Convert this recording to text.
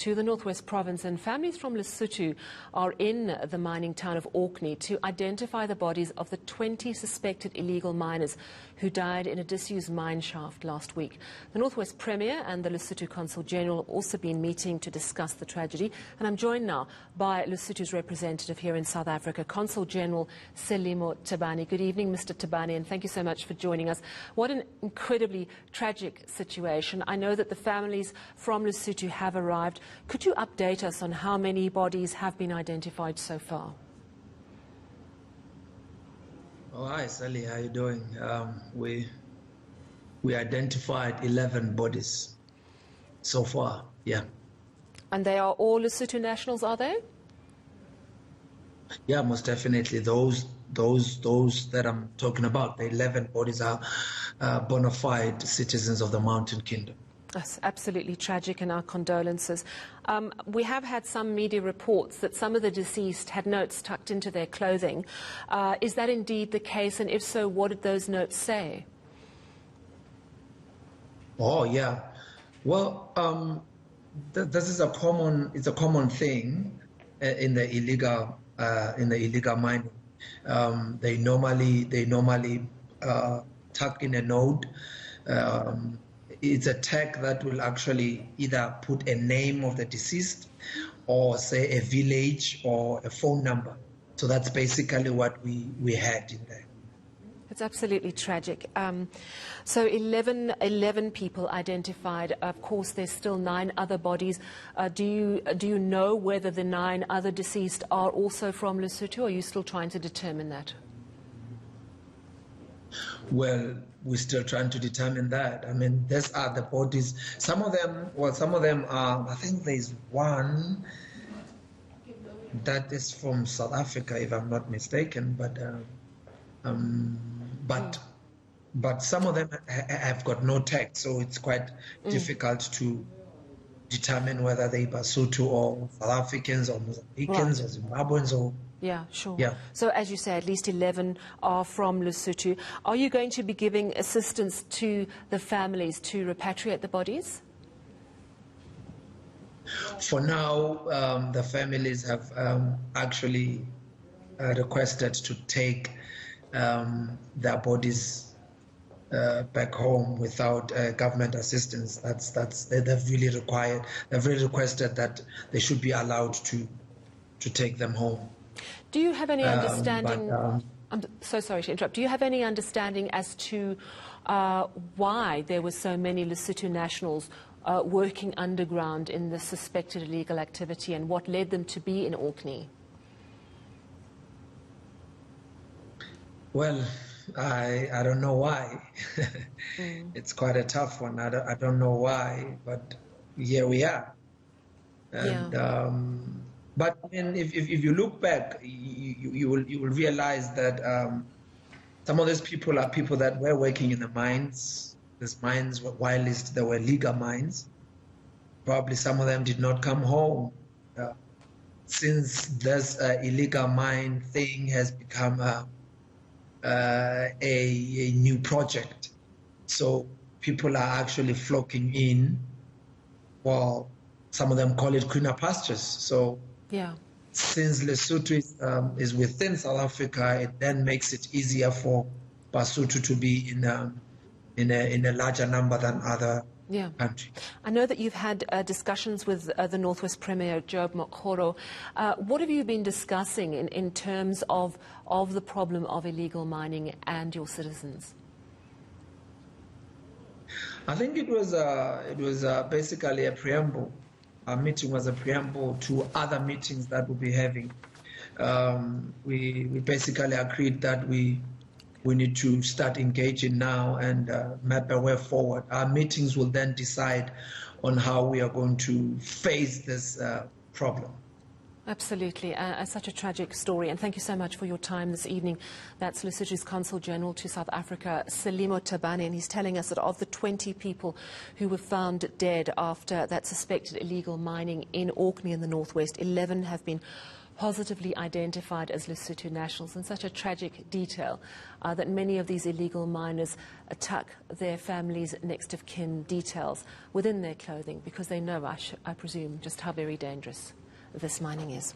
To the Northwest Province, and families from Lesotho are in the mining town of Orkney to identify the bodies of the 20 suspected illegal miners who died in a disused mine shaft last week. The Northwest Premier and the Lesotho Consul General have also been meeting to discuss the tragedy, and I'm joined now by Lesotho's representative here in South Africa, Consul General Selimo Thabane. Good evening, Mr. Thabane, and thank you so much for joining us. What an incredibly tragic situation. I know that the families from Lesotho have arrived. Could you update us on how many bodies have been identified so far? Oh, hi, Sally. How are you doing? We identified 11 bodies so far, yeah. And they are all Lesotho nationals, are they? Yeah, most definitely. Those that I'm talking about, the 11 bodies are bona fide citizens of the Mountain Kingdom. That's absolutely tragic, and our condolences. We have had some media reports that some of the deceased had notes tucked into their clothing. Is that indeed the case? And if so, what did those notes say? Oh, yeah. Well, this is a common thing in the illegal mining. They normally tuck in a note. It's a tag that will actually either put a name of the deceased or say a village or a phone number. So that's basically what we had in there. It's absolutely tragic. So 11 people identified. Of course, there's still 9 other bodies. Do you know whether the 9 other deceased are also from Lesotho, or are you still trying to determine that? Well, we're still trying to determine that. I mean, these are the bodies. Some of them are, I think there's one that is from South Africa, if I'm not mistaken, but some of them have got no tag, so it's quite difficult to determine whether they are Lesotho or South Africans or Mozambicans or Zimbabweans or... Yeah, sure. Yeah. So as you say, at least 11 are from Lesotho. Are you going to be giving assistance to the families to repatriate the bodies? For now, the families have actually requested to take their bodies back home without government assistance. They've really requested that they should be allowed to take them home. Do you have any understanding? I'm so sorry to interrupt. Do you have any understanding as to why there were so many Lesotho nationals working underground in the suspected illegal activity, and what led them to be in Orkney? Well, I don't know why. It's quite a tough one. I don't know why, but here we are. And, yeah. But I mean, if you look back, you will realize that some of these people are people that were working in the mines. These mines were whilst they were legal mines. Probably some of them did not come home since this illegal mine thing has become a new project. So people are actually flocking in. Well, some of them call it greener pastures. So. Yeah. Since Lesotho is within South Africa, it then makes it easier for Basotho to be in a larger number than other countries. I know that you've had discussions with the Northwest Premier, Job Mokgoro. What have you been discussing in terms of the problem of illegal mining and your citizens? I think it was basically a preamble. Our meeting was a preamble to other meetings that we'll be having. We basically agreed that we need to start engaging now and map a way forward. Our meetings will then decide on how we are going to face this problem. Absolutely. Such a tragic story. And thank you so much for your time this evening. That's Lesotho's Consul General to South Africa, Selimo Thabane, and he's telling us that of the 20 people who were found dead after that suspected illegal mining in Orkney in the northwest, 11 have been positively identified as Lesotho nationals in such a tragic detail that many of these illegal miners tuck their families' next of kin details within their clothing because they know, I presume, just how very dangerous this mining is.